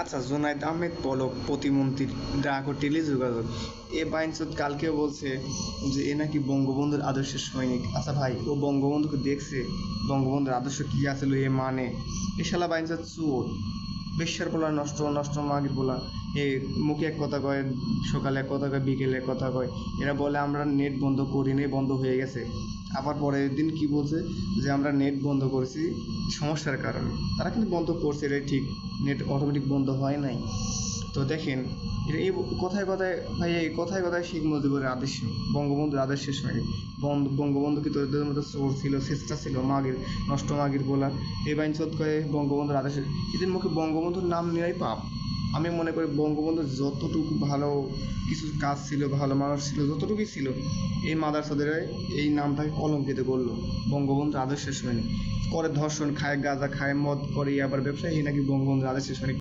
আচ্ছা, জুনায়েদ আহমেদ পলক প্রতিমন্ত্রীর ডাক ও টেলিযোগাযোগ এ বাইনচোদ কালকেও বলছে যে এ নাকি বঙ্গবন্ধুর আদর্শের সৈনিক। আচ্ছা ভাই, ও বঙ্গবন্ধুকে দেখছে? বঙ্গবন্ধুর আদর্শ কী আছিল এ মানে? এ শালা বাইনচোদ চোর, বেশ্যার পোলা, নষ্ট নষ্ট মাগির পোলা। এ মুখে এক কথা কয়, সকালে এক কথা কয়, বিকেলে এক কথা কয়। এরা বলে আমরা নেট বন্ধ করি নাই, বন্ধ হয়ে গেছে। আবার পরের দিন কি বলছে যে আমরা নেট বন্ধ করেছি সমস্যার কারণে। তারা কিন্তু বন্ধ করছে, এটাই ঠিক। নেট অটোমেটিক বন্ধ হয় নাই। তো দেখেন, এই কথায় কথায় ভাই, এই কথায় কথায় শেখ মুজিবুরের আদর্শ, বঙ্গবন্ধুর আদর্শের সঙ্গে বঙ্গবন্ধু কি তোদের মতো চোর ছিল, চেষ্টা ছিল, মাগির নষ্ট মাগির বলা। এই বাইনচোদ কয়ে বঙ্গবন্ধুর আদর্শ, এদের মুখে বঙ্গবন্ধুর নাম নেওয়াই পাপ। আমি মনে করি বঙ্গবন্ধুর যতটুকু ভালো কিছু কাজ ছিল, ভালো মানুষ ছিল, যতটুকুই ছিল, এই মাদারচোদের এই নামটাকে কলঙ্কিত করলো। বঙ্গবন্ধুর আদর্শের সৈনিক করে ধর্ষণ, খায় গাঁজা, খায় মদ করে, আবার ব্যবসায়ী নাকি বঙ্গবন্ধুর আদর্শের সৈনিক।